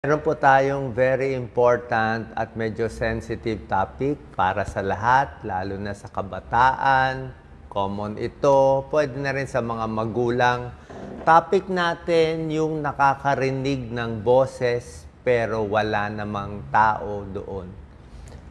Meron po tayong very important at medyo sensitive topic para sa lahat, lalo na sa kabataan. Common ito, pwede na rin sa mga magulang. Topic natin yung nakakarinig ng boses pero wala namang tao doon.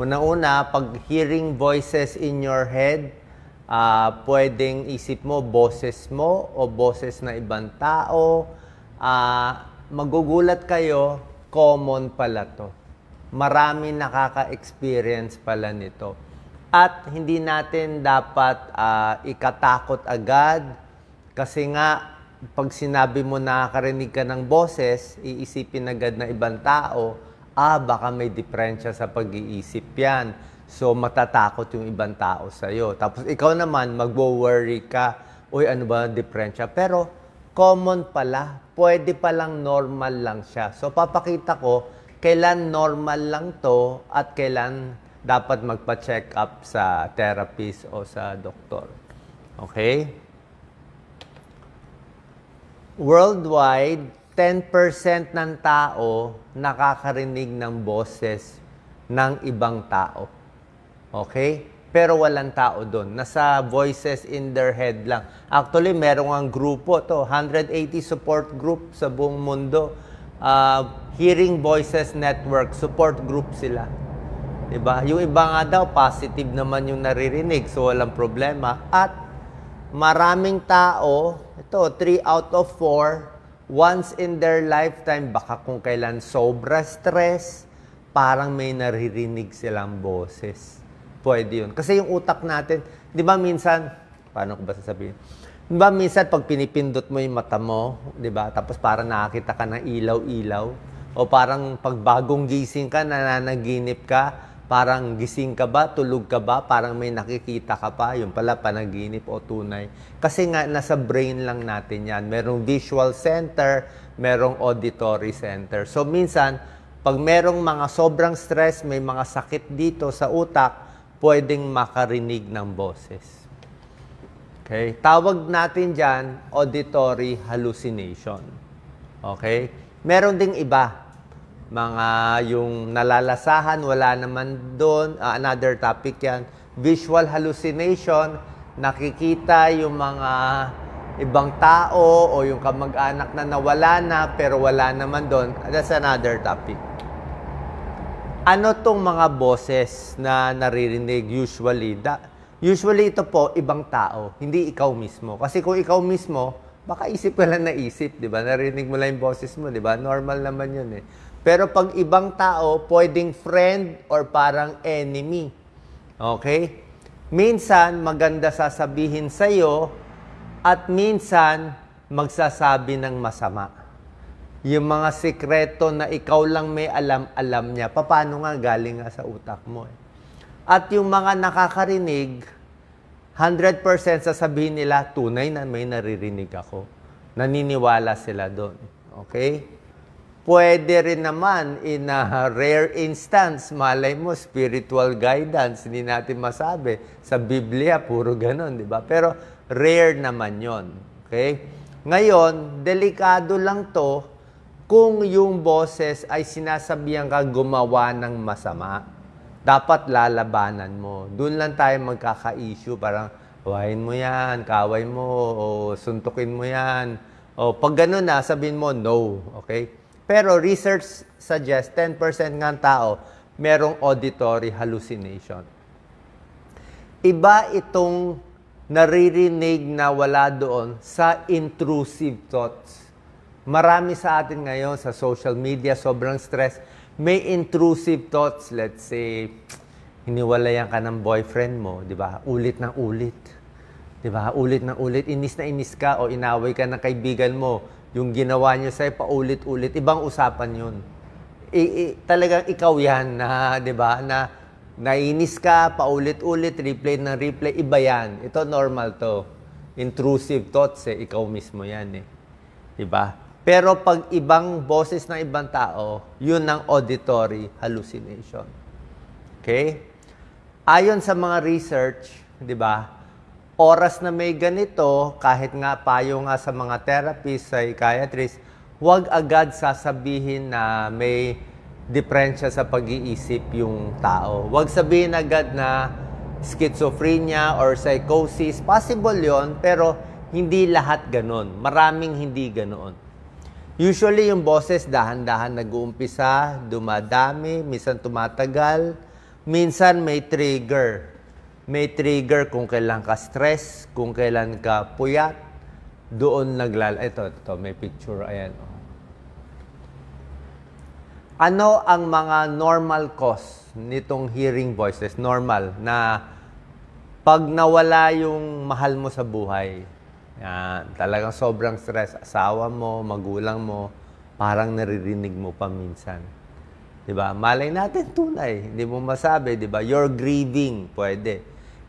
Una-una, pag hearing voices in your head, pwedeng isip mo boses mo o boses na ibang tao. Magugulat kayo, common pala to. Marami nakaka-experience pala nito. At hindi natin dapat ikatakot agad kasi nga pag sinabi mo nakakarinig ka ng boses, iisipin agad na ibang tao, baka may diferensya sa pag-iisip yan. So matatakot yung ibang tao sa'yo. Tapos ikaw naman, magwo-worry ka, uy, ano ba diferensya? Pero common pala, pwede palang normal lang siya. So, papakita ko kailan normal lang to at kailan dapat magpa-check up sa therapist o sa doktor. Okay? Worldwide, 10% ng tao nakakarinig ng boses ng ibang tao. Okay? Pero walang tao doon. Nasa voices in their head lang. Actually, merong ang grupo to, 180 support group sa buong mundo. Hearing Voices Network, support group sila. Diba? Yung iba nga daw, positive naman yung naririnig, so walang problema. At maraming tao, ito, 3 out of 4, once in their lifetime, baka kung kailan sobra stress, parang may naririnig silang boses. Pwede yun. Kasi yung utak natin, di ba minsan, paano ko ba sasabihin? Di ba minsan pag pinipindot mo yung mata mo, di ba? Tapos parang nakakita ka ng ilaw-ilaw. O parang pag bagong gising ka, nananaginip ka, parang gising ka ba, tulog ka ba, parang may nakikita ka pa, yung pala panaginip o tunay. Kasi nga, nasa brain lang natin yan. Merong visual center, merong auditory center. So minsan, pag merong mga sobrang stress, may mga sakit dito sa utak, pwedeng makarinig ng boses. Okay? Tawag natin dyan, auditory hallucination. Okay? Meron ding iba. Mga yung nalalasahan, wala naman doon. Another topic yan. Visual hallucination, nakikita yung mga ibang tao o yung kamag-anak na nawala na pero wala naman doon. That's another topic. Ano tong mga boses na naririnig usually? Usually ito po, ibang tao, hindi ikaw mismo. Kasi kung ikaw mismo, baka isip ka lang naisip, di ba? Narinig mo lang yung boses mo, di ba? Normal naman yun eh. Pero pag ibang tao, pwedeng friend or parang enemy. Okay? Minsan, maganda sasabihin sa'yo at minsan, magsasabi ng masama. Yung mga sikreto na ikaw lang may alam niya, paano nga galing nga sa utak mo. At yung mga nakakarinig, 100% sasabihin nila, tunay na may naririnig ako. Naniniwala sila doon. Okay? Pwede rin naman, in a rare instance, malay mo, spiritual guidance, hindi natin masabi. Sa Biblia, puro ganon, di ba? Pero rare naman yon. Okay? Ngayon, delikado lang to, kung yung boses ay sinasabihan ka gumawa ng masama, dapat lalabanan mo. Doon lang tayo magkaka-issue. Parang, kawain mo yan, kaway mo, o suntukin mo yan. O pag gano'n na, sabihin mo, no. Okay? Pero research suggests 10% ng tao merong auditory hallucination. Iba itong naririnig na wala doon sa intrusive thoughts. Marami sa atin ngayon sa social media, sobrang stress. May intrusive thoughts. Let's say, hiniwalayan ka ng boyfriend mo, di ba? Ulit ng ulit. Di ba? Ulit ng ulit. Inis na inis ka o inaway ka ng kaibigan mo. Yung ginawa niyo sa'yo, paulit-ulit. Ibang usapan yun. Talagang ikaw yan na, di ba? Na nainis ka, paulit-ulit, replay ng replay. Iba yan. Ito normal to. Intrusive thoughts ikaw mismo yan Di ba? Pero pag ibang boses ng ibang tao, yun ang auditory hallucination. Okay? Ayon sa mga research, di ba, oras na may ganito, kahit nga payo nga sa mga therapist, psychiatrist, huwag agad sasabihin na may diferensya sa pag-iisip yung tao. Huwag sabihin agad na schizophrenia or psychosis. Possible yon, pero hindi lahat ganon. Maraming hindi ganoon. Usually, yung boses dahan-dahan nag-uumpisa, dumadami, minsan tumatagal, minsan may trigger. May trigger kung kailan ka stress, kung kailan ka puyat, doon Ito, may picture, ayan. Ano ang mga normal cause nitong hearing voices? Normal, na pag nawala yung mahal mo sa buhay, yan, talagang sobrang stress, asawa mo, magulang mo, parang naririnig mo pa minsan. Diba? Malay natin tunay, hindi mo masabi, diba? You're grieving, pwede.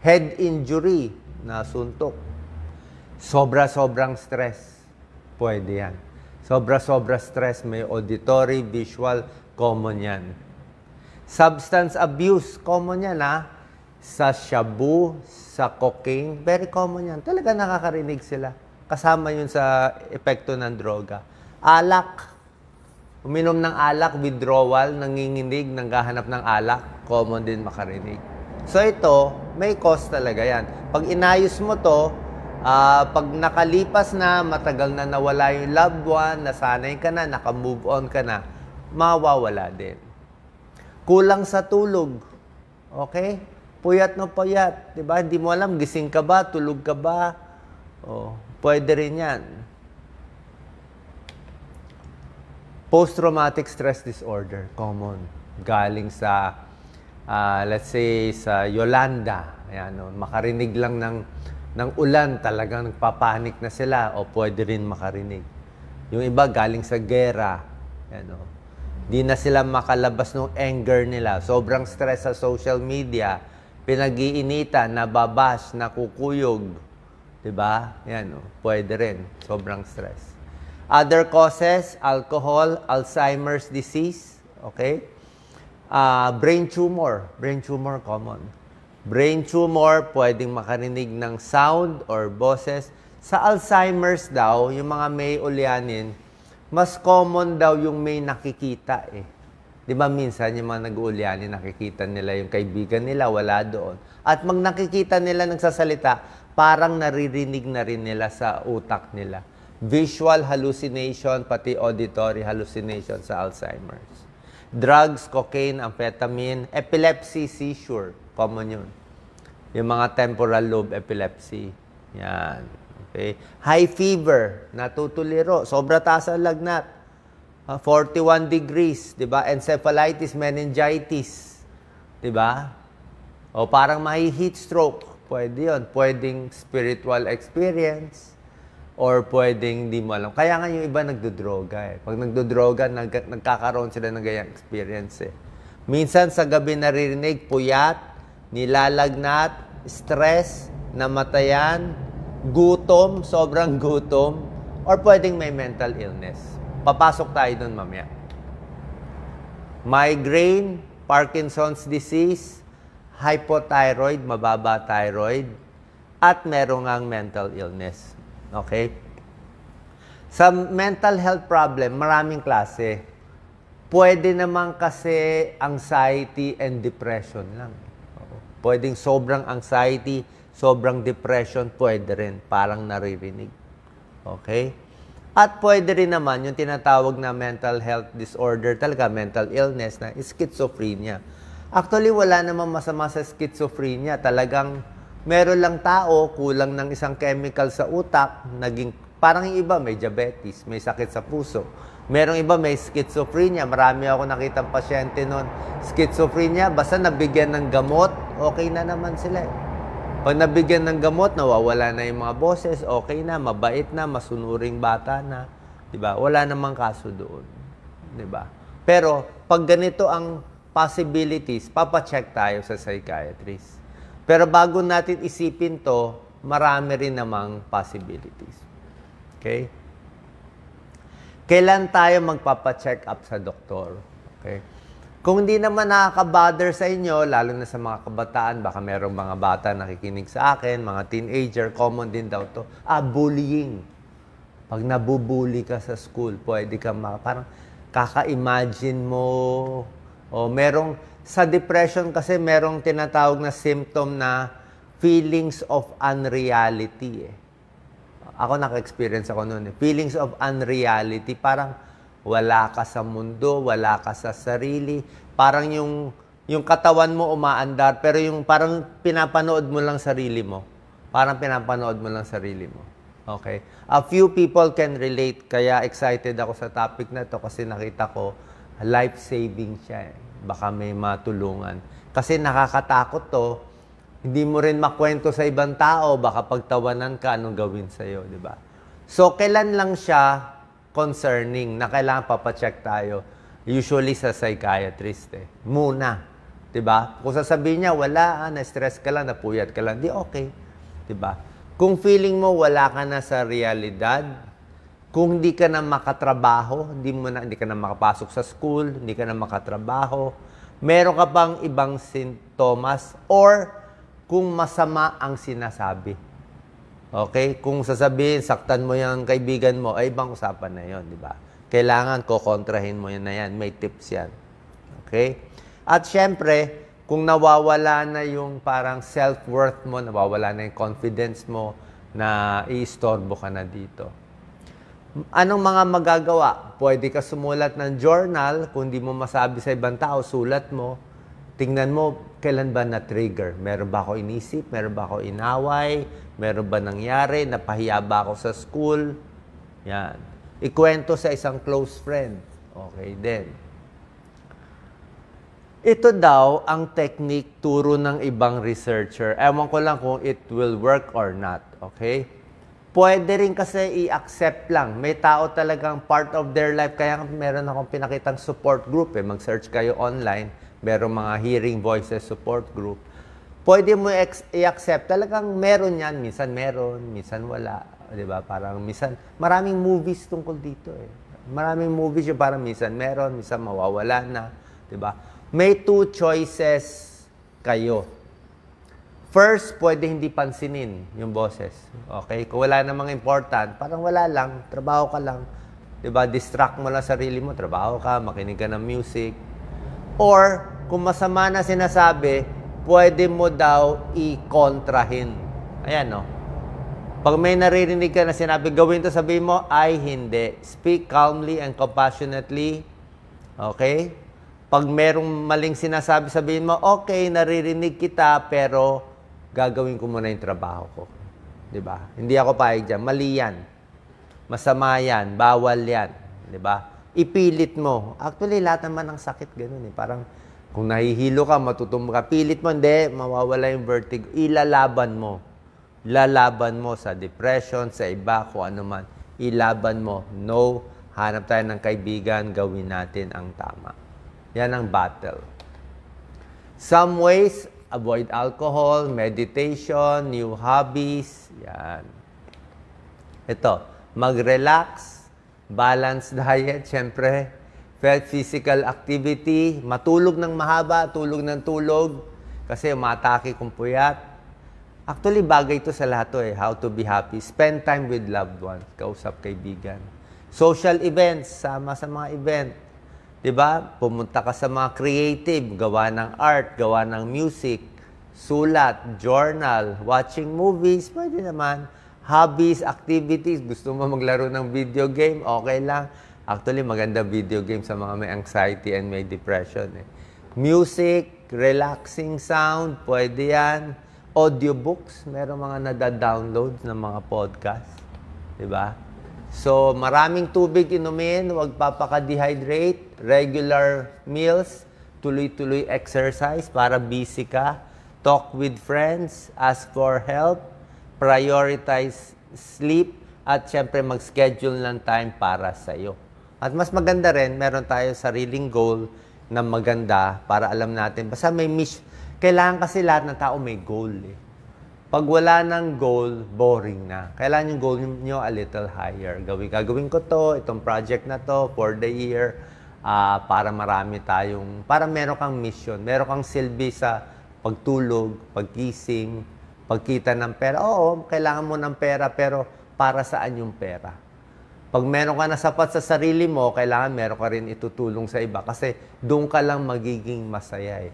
Head injury, nasuntok. Sobra-sobrang stress, pwede yan. Sobra-sobra stress, may auditory, visual, common yan. Substance abuse, common yan ha. Sa shabu, sa cocaine, very common yan. Talaga nakakarinig sila. Kasama yun sa epekto ng droga. Alak, uminom ng alak, withdrawal, nanginginig, nanggahanap ng alak, common din makarinig. So ito, may cause talaga yan. Pag inayos mo to, pag nakalipas na, matagal na nawala yung loved one, nasanay ka na, naka-move on ka na, mawawala din. Kulang sa tulog. Okay? Puyat na puyat. Diba? Hindi mo alam, gising ka ba, tulog ka ba? Oh, pwede rin yan. Post-traumatic stress disorder, common. Galing sa let's say sa Yolanda, ayan, no, makarinig lang ng ulan, talagang nagpapanik na sila, o pwede rin makarinig. Yung iba galing sa gera, ayan, no, di na sila makalabas ng anger nila, sobrang stress sa social media, pinag-iinitan, nababash, nakukuyog, diba? Ayan, no, pwede rin, sobrang stress. Other causes, alcohol, Alzheimer's disease, okay? Brain tumor common. Brain tumor, pwedeng makarinig ng sound or boses. Sa Alzheimer's daw, yung mga may ulyanin, mas common daw yung may nakikita eh. Di ba minsan yung mga nag-ulyanin, nakikita nila yung kaibigan nila, wala doon. At mag nakikita nila nagsasalita, parang naririnig na rin nila sa utak nila. Visual hallucination, pati auditory hallucination sa Alzheimer's. Drugs, cocaine, amphetamine, epilepsy, seizure. Common yun. Yung mga temporal lobe epilepsy. Yan. Okay. High fever, natutuliro. Sobra taas ang lagnat. 41 degrees. Diba? Encephalitis, meningitis. Diba? O parang may heat stroke. Pwede yun. Pwedeng spiritual experience. Or pwedeng di mo alam. Kaya nga yung iba nagdodroga eh. Pag nagdodroga, nagkakaroon sila ng ganyang experience eh. Minsan sa gabi naririnig, puyat, nilalagnat, stress, namatayan, gutom, sobrang gutom, or pwedeng may mental illness. Papasok tayo doon mamaya. Migraine, Parkinson's disease, hypothyroid, mababa thyroid, at merong ang mental illness. Okay? Sa mental health problem, maraming klase. Pwede naman kasi anxiety and depression lang. Pwedeng sobrang anxiety, sobrang depression, pwede rin. Parang naririnig. Okay? At pwede rin naman yung tinatawag na mental health disorder, talaga mental illness, na schizophrenia. Actually, wala namang masama sa schizophrenia. Talagang meron lang tao, kulang ng isang chemical sa utak, naging, parang yung iba may diabetes, may sakit sa puso. Merong iba may schizophrenia, marami ako nakitang pasyente nun. Schizophrenia, basta nabigyan ng gamot, okay na naman sila. Pag nabigyan ng gamot, nawawala na yung mga boses, okay na, mabait na, masunuring bata na. Diba? Wala namang kaso doon. Diba? Pero, pag ganito ang possibilities, papacheck tayo sa psychiatrist. Pero bago natin isipin to, marami rin namang possibilities. Okay? Kailan tayo magpapacheck up sa doktor? Okay? Kung hindi naman nakaka-bother sa inyo, lalo na sa mga kabataan, baka merong mga bata nakikinig sa akin, mga teenager, common din daw to, bullying. Pag nabubuli ka sa school, pwede ka parang kaka-imagine mo. O sa depression kasi merong tinatawag na symptom na feelings of unreality eh. Ako naka-experience ako noon eh. Feelings of unreality, parang wala ka sa mundo, wala ka sa sarili. Parang yung katawan mo umaandar, pero yung parang pinapanood mo lang sarili mo. Parang pinapanood mo lang sarili mo. Okay? A few people can relate, kaya excited ako sa topic na to kasi nakita ko, life-saving siya eh. Baka may matulungan. Kasi nakakatakot to, hindi mo rin makwento sa ibang tao, baka pagtawanan ka, anong gawin sa'yo, di ba? So, kailan lang siya concerning na kailangan papacheck tayo? Usually sa psychiatrist eh. Muna. Di ba? Kung sasabihin niya, wala, na-stress ka lang, napuyat ka lang, di okay. Di ba? Kung feeling mo wala ka na sa realidad, kung hindi ka na makatrabaho, hindi ka na makapasok sa school, hindi ka na makatrabaho, meron ka bang ibang sintomas or kung masama ang sinasabi. Okay? Kung sasabihin, saktan mo yung kaibigan mo, ay ibang usapan na yon, di ba? Kailangan kokontrahin mo yan na yan. May tips yan. Okay? At syempre, kung nawawala na yung parang self-worth mo, nawawala na yung confidence mo, na iistorbo ka na dito. Anong mga magagawa? Pwede ka sumulat ng journal. Kung di mo masabi sa ibang tao, sulat mo. Tingnan mo, kailan ba na-trigger? Meron ba ako inisip? Meron ba ako inaway? Meron ba nangyari? Napahiya ba ako sa school? Yan. Ikwento sa isang close friend. Okay din. Ito daw ang technique turo ng ibang researcher. Ewan ko lang kung it will work or not. Okay? Pwede rin kasi i-accept lang. May tao talagang part of their life. Kaya meron akong pinakitang support group. Mag-search kayo online. Merong mga hearing voices support group. Pwede mo i-accept. Talagang meron yan. Minsan meron, minsan wala. Diba? Parang minsan, maraming movies tungkol dito eh. Maraming movies yung parang minsan meron, minsan mawawala na. Diba? May two choices kayo. First, pwede hindi pansinin yung boses. Okay? Kung wala namang important, parang wala lang, trabaho ka lang. Diba? Distract mo lang sarili mo, trabaho ka, makinig ka ng music. Or, kung masama na sinasabi, pwede mo daw i-kontrahin. Ayan, no? Pag may naririnig ka na sinabi, gawin to, sabihin mo, ay hindi. Speak calmly and compassionately. Okay? Pag merong maling sinasabi, sabihin mo, okay, naririnig kita, pero gagawin ko muna yung trabaho ko. Diba? Hindi ako paig dyan. Mali yan. Masama yan. Bawal yan. Diba? Ipilit mo. Actually, lahat naman ng sakit ganun eh. Parang kung nahihilo ka, matutumba ka, pilit mo, hindi, mawawala yung vertigo. Ilalaban mo. Ilalaban mo sa depression, sa iba, kung ano man. Ilaban mo. No, hanap tayo ng kaibigan, gawin natin ang tama. Yan ang battle. Some ways, avoid alcohol, meditation, new hobbies. Yan. Ito, mag-relax, balanced diet, syempre, physical activity, matulog ng mahaba, tulog ng tulog, kasi umatake kung puyat. Actually, bagay ito sa lahat to eh, how to be happy. Spend time with loved ones, kausap kaibigan. Social events, sama sa mga event. Diba? Pumunta ka sa mga creative, gawa ng art, gawa ng music, sulat, journal, watching movies, pwede naman. Hobbies, activities, gusto mo maglaro ng video game, okay lang. Actually, maganda video game sa mga may anxiety and may depression. Eh. Music, relaxing sound, pwede yan. Audiobooks, meron mga nada-download ng mga podcast. Diba? So, maraming tubig inumin, huwag papaka-dehydrate, regular meals, tuloy-tuloy exercise para busy ka, talk with friends, ask for help, prioritize sleep, at syempre mag-schedule ng time para sa'yo. At mas maganda rin, meron tayo sariling goal na maganda para alam natin. Basta may mission. Kailangan kasi lahat ng tao may goal eh. Pag wala ng goal, boring na. Kailangan yung goal nyo a little higher. Gagawin ko to, itong project na to for the year, para marami tayong, para meron kang mission, meron kang silbi sa pagtulog, pagkising, pagkita ng pera. Oo, kailangan mo ng pera, pero para saan yung pera? Pag meron ka na sapat sa sarili mo, kailangan meron ka rin itutulong sa iba kasi doon ka lang magiging masaya eh.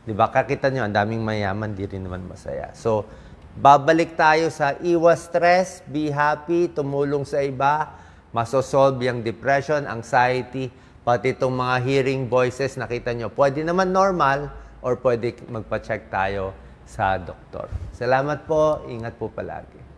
Di ba? Kakita nyo, ang daming mayaman, di rin naman masaya. So, babalik tayo sa iwas stress, be happy, tumulong sa iba, masosolve yung depression, anxiety, pati itong mga hearing voices, nakita nyo, pwede naman normal or pwede magpa-check tayo sa doktor. Salamat po, ingat po palagi.